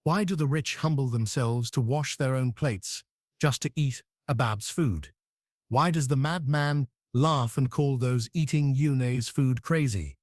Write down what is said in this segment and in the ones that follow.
Why do the rich humble themselves to wash their own plates, just to eat a bab's food? Why does the madman laugh and call those eating Yune's food crazy?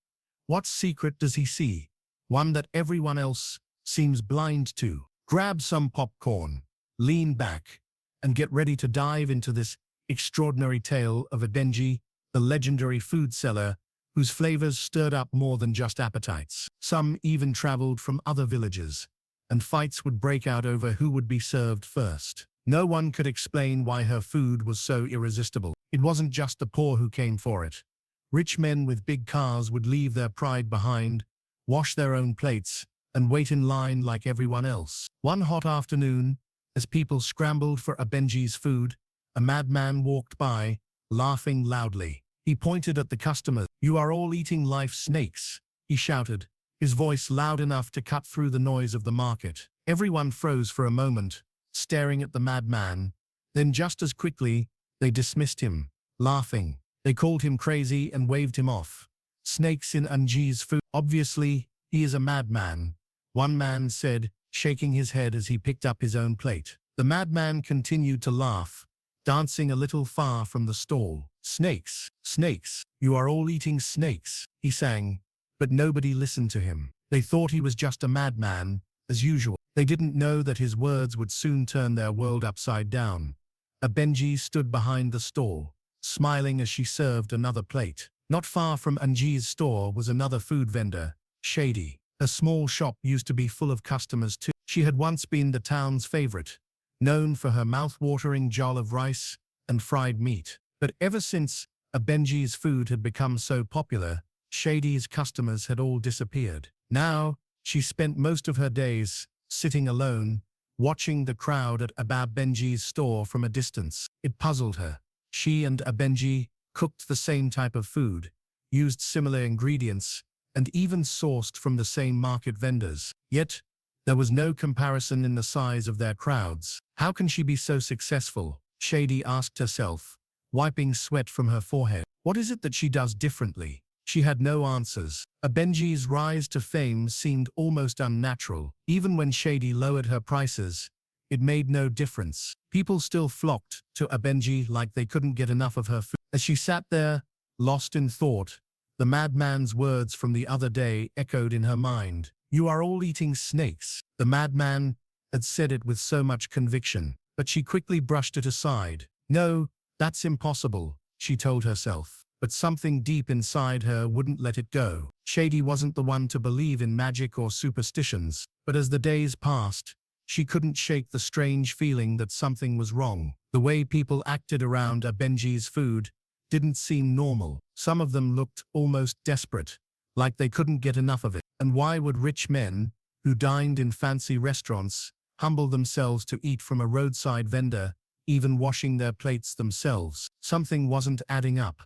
What secret does he see? One that everyone else seems blind to. Grab some popcorn, lean back, and get ready to dive into this extraordinary tale of Iya Benji, the legendary food seller whose flavors stirred up more than just appetites. Some even traveled from other villages, and fights would break out over who would be served first. No one could explain why her food was so irresistible. It wasn't just the poor who came for it. Rich men with big cars would leave their pride behind, wash their own plates, and wait in line like everyone else. One hot afternoon, as people scrambled for Iya Benji's food, a madman walked by, laughing loudly. He pointed at the customers. "You are all eating life snakes," he shouted, his voice loud enough to cut through the noise of the market. Everyone froze for a moment, staring at the madman. Then just as quickly, they dismissed him, laughing. They called him crazy and waved him off. "Snakes in Unji's food. Obviously, he is a madman," one man said, shaking his head as he picked up his own plate. The madman continued to laugh, dancing a little far from the stall. "Snakes, snakes, you are all eating snakes," he sang, but nobody listened to him. They thought he was just a madman, as usual. They didn't know that his words would soon turn their world upside down. Iya Benji stood behind the stall, smiling as she served another plate. Not far from Unji's store was another food vendor, Sade. Her small shop used to be full of customers too. She had once been the town's favorite, known for her mouth-watering jol of rice and fried meat. But ever since Iya Benji's food had become so popular, Shade's customers had all disappeared. Now, she spent most of her days sitting alone, watching the crowd at Iya Benji's store from a distance. It puzzled her. She and Iya Benji cooked the same type of food, used similar ingredients, and even sourced from the same market vendors. Yet, there was no comparison in the size of their crowds. How can she be so successful? Sade asked herself, wiping sweat from her forehead. What is it that she does differently? She had no answers. Iya Benji's rise to fame seemed almost unnatural. Even when Sade lowered her prices, it made no difference. People still flocked to Iya Benji like they couldn't get enough of her food. As she sat there, lost in thought, the madman's words from the other day echoed in her mind. "You are all eating snakes." The madman had said it with so much conviction, but she quickly brushed it aside. "No, that's impossible," she told herself. But something deep inside her wouldn't let it go. Sade wasn't the one to believe in magic or superstitions, but as the days passed, she couldn't shake the strange feeling that something was wrong. The way people acted around Iya Benji's food didn't seem normal. Some of them looked almost desperate, like they couldn't get enough of it. And why would rich men, who dined in fancy restaurants, humble themselves to eat from a roadside vendor, even washing their plates themselves? Something wasn't adding up.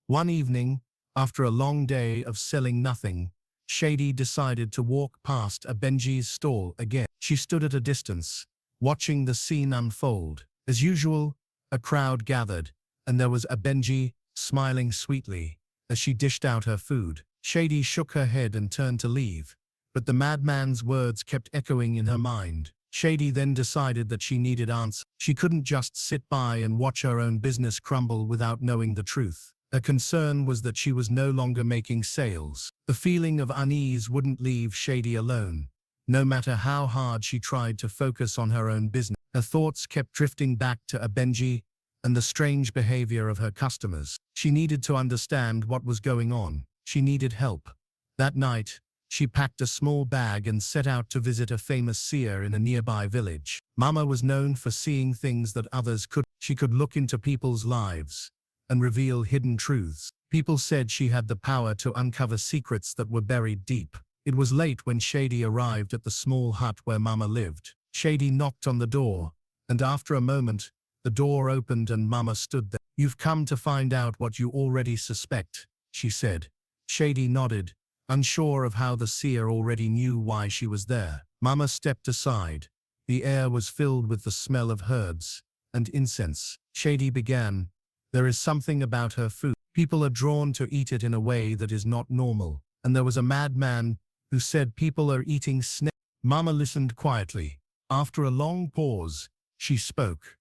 One evening, after a long day of selling nothing, Sade decided to walk past Iya Benji's stall again. She stood at a distance, watching the scene unfold. As usual, a crowd gathered, and there was Iya Benji, smiling sweetly, as she dished out her food. Sade shook her head and turned to leave, but the madman's words kept echoing in her mind. Sade then decided that she needed answers. She couldn't just sit by and watch her own business crumble without knowing the truth. Her concern was that she was no longer making sales. The feeling of unease wouldn't leave Sade alone. No matter how hard she tried to focus on her own business, her thoughts kept drifting back to Iya Benji and the strange behavior of her customers. She needed to understand what was going on. She needed help. That night, she packed a small bag and set out to visit a famous seer in a nearby village. Mama was known for seeing things that others couldn't. She could look into people's lives and reveal hidden truths. People said she had the power to uncover secrets that were buried deep. It was late when Sade arrived at the small hut where Mama lived. Sade knocked on the door, and after a moment, the door opened and Mama stood there. "You've come to find out what you already suspect," she said. Sade nodded, unsure of how the seer already knew why she was there. Mama stepped aside. The air was filled with the smell of herbs and incense. Sade began, "There is something about her food. People are drawn to eat it in a way that is not normal. And there was a madman who said people are eating snakes." Mama listened quietly. After a long pause, she spoke.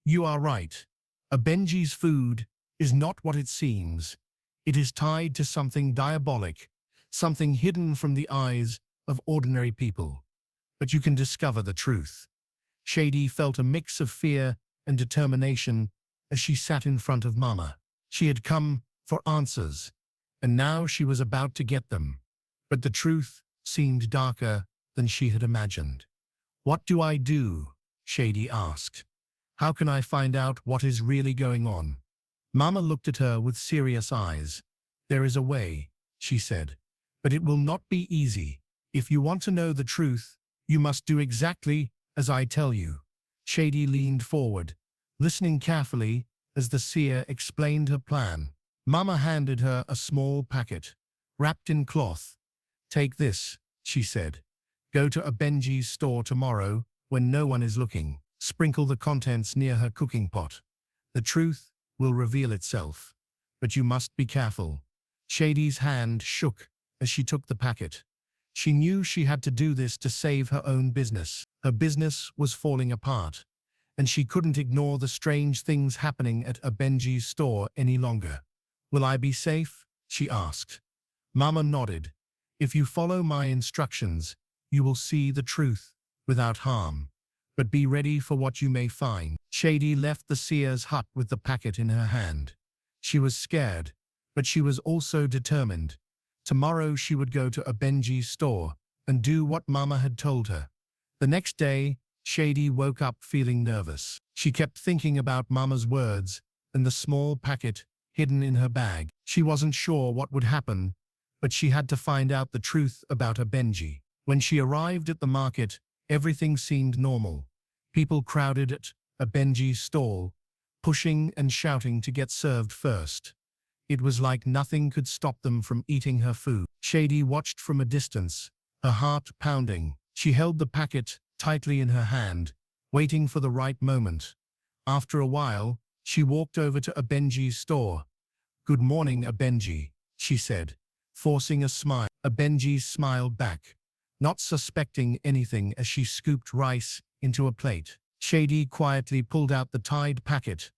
You are right. A Benji's food is not what it seems. It is tied to something diabolic, something hidden from the eyes of ordinary people. But you can discover the truth. Shady felt a mix of fear and determination as she sat in front of Mama. She had come for answers, and now she was about to get them. But the truth seemed darker than she had imagined. What do I do? Shady asked. How can I find out what is really going on? Mama looked at her with serious eyes. There is a way, she said, but it will not be easy. If you want to know the truth, you must do exactly as I tell you. Shady leaned forward, listening carefully as the seer explained her plan. Mama handed her a small packet, wrapped in cloth. Take this, she said. Go to a Benji's store tomorrow when no one is looking. Sprinkle the contents near her cooking pot. The truth will reveal itself. But you must be careful. Shady's hand shook as she took the packet. She knew she had to do this to save her own business. Her business was falling apart, and she couldn't ignore the strange things happening at a Benji's store any longer. Will I be safe? She asked. Mama nodded. If you follow my instructions, you will see the truth without harm. But be ready for what you may find. Shady left the seer's hut with the packet in her hand. She was scared, but she was also determined. Tomorrow she would go to a Benji's store and do what Mama had told her. The next day, Shady woke up feeling nervous. She kept thinking about Mama's words and the small packet hidden in her bag. She wasn't sure what would happen, but she had to find out the truth about a Benji. When she arrived at the market, everything seemed normal. People crowded at a Benji's stall, pushing and shouting to get served first. It was like nothing could stop them from eating her food. Shady watched from a distance, her heart pounding. She held the packet tightly in her hand, waiting for the right moment. After a while, she walked over to a Benji's store. Good morning, a Benji, she said, forcing a smile. A Benji smiled back, not suspecting anything as she scooped rice into a plate. Shady quietly pulled out the tied packet.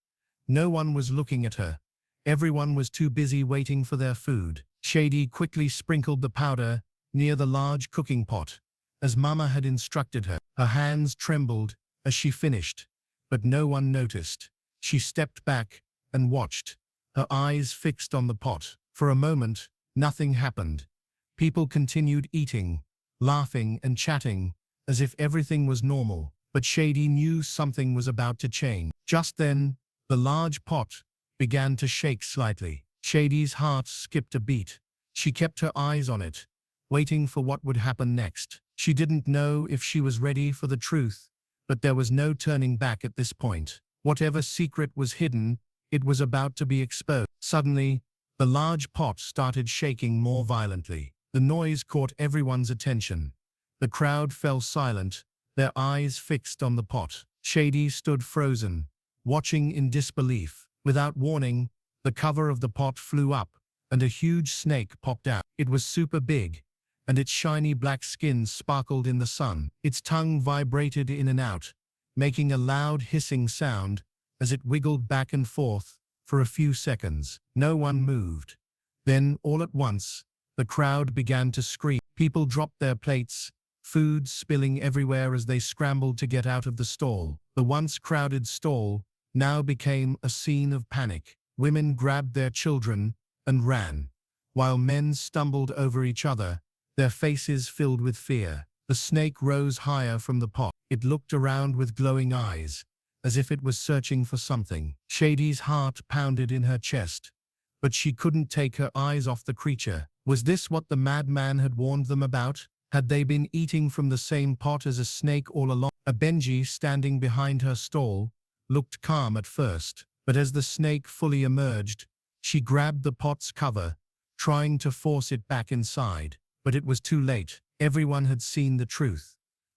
No one was looking at her. Everyone was too busy waiting for their food. Shady quickly sprinkled the powder near the large cooking pot, as Mama had instructed her. Her hands trembled as she finished, but no one noticed. She stepped back and watched, her eyes fixed on the pot. For a moment, nothing happened. People continued eating, laughing and chatting, as if everything was normal. But Shady knew something was about to change. Just then, the large pot began to shake slightly. Shady's heart skipped a beat. She kept her eyes on it, waiting for what would happen next. She didn't know if she was ready for the truth, but there was no turning back at this point. Whatever secret was hidden, it was about to be exposed. Suddenly, the large pot started shaking more violently. The noise caught everyone's attention. The crowd fell silent, their eyes fixed on the pot. Shady stood frozen, watching in disbelief. Without warning, the cover of the pot flew up, and a huge snake popped out. It was super big, and its shiny black skin sparkled in the sun. Its tongue vibrated in and out, making a loud hissing sound as it wiggled back and forth for a few seconds. No one moved. Then, all at once, the crowd began to scream. People dropped their plates, food spilling everywhere as they scrambled to get out of the stall. The once crowded stall now became a scene of panic. Women grabbed their children and ran, while men stumbled over each other, their faces filled with fear. The snake rose higher from the pot. It looked around with glowing eyes, as if it was searching for something. Shady's heart pounded in her chest, but she couldn't take her eyes off the creature. Was this what the madman had warned them about? Had they been eating from the same pot as a snake all along? A Benji standing behind her stall looked calm at first, but as the snake fully emerged, she grabbed the pot's cover, trying to force it back inside. But it was too late. Everyone had seen the truth.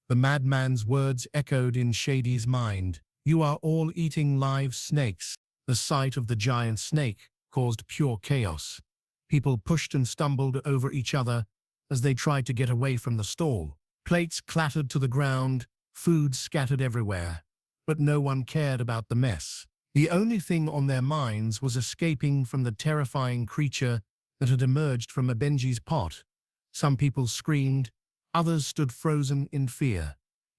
The madman's words echoed in Shady's mind. You are all eating live snakes. The sight of the giant snake caused pure chaos. People pushed and stumbled over each other as they tried to get away from the stall. Plates clattered to the ground, food scattered everywhere. But no one cared about the mess. The only thing on their minds was escaping from the terrifying creature that had emerged from Benji's pot. Some people screamed, others stood frozen in fear.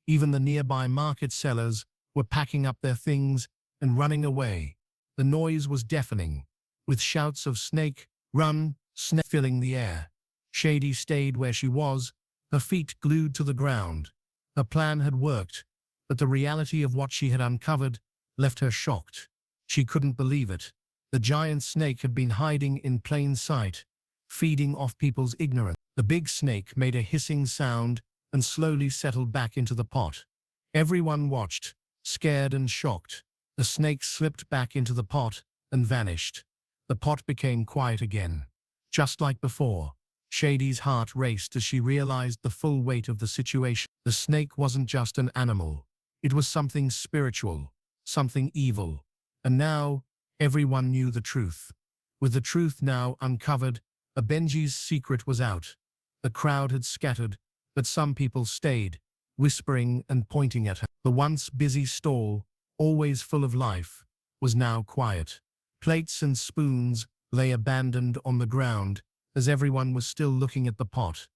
Even the nearby market sellers were packing up their things and running away. The noise was deafening, with shouts of "Snake, run, snake" filling the air. Shady stayed where she was, her feet glued to the ground. Her plan had worked, but the reality of what she had uncovered left her shocked. She couldn't believe it. The giant snake had been hiding in plain sight, feeding off people's ignorance. The big snake made a hissing sound and slowly settled back into the pot. Everyone watched, scared and shocked. The snake slipped back into the pot and vanished. The pot became quiet again. Just like before, Shady's heart raced as she realized the full weight of the situation. The snake wasn't just an animal. It was something spiritual, something evil. And now, everyone knew the truth. With the truth now uncovered, Benji's secret was out. The crowd had scattered, but some people stayed, whispering and pointing at her. The once busy stall, always full of life, was now quiet. Plates and spoons lay abandoned on the ground, as everyone was still looking at the pot.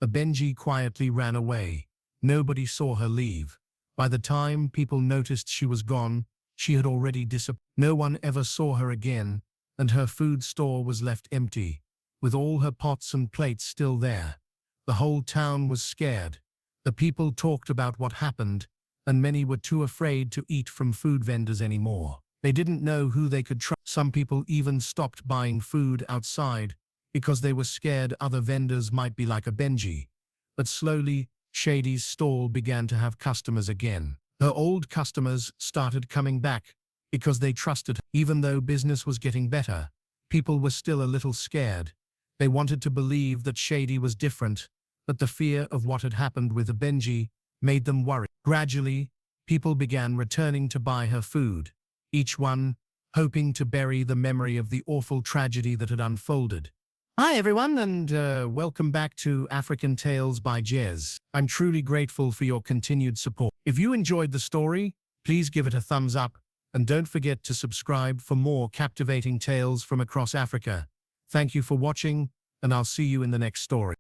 Benji quietly ran away. Nobody saw her leave. By the time people noticed she was gone, she had already disappeared. No one ever saw her again, and her food store was left empty, with all her pots and plates still there. The whole town was scared. The people talked about what happened, and many were too afraid to eat from food vendors anymore. They didn't know who they could trust. Some people even stopped buying food outside because they were scared other vendors might be like Benji. But slowly, Shady's stall began to have customers again. Her old customers started coming back because they trusted her. Even though business was getting better, people were still a little scared. They wanted to believe that Shady was different, but the fear of what had happened with Benji made them worry. Gradually, people began returning to buy her food, each one hoping to bury the memory of the awful tragedy that had unfolded. Hi everyone, and welcome back to African Tales by Jez. I'm truly grateful for your continued support. If you enjoyed the story, please give it a thumbs up, and don't forget to subscribe for more captivating tales from across Africa. Thank you for watching, and I'll see you in the next story.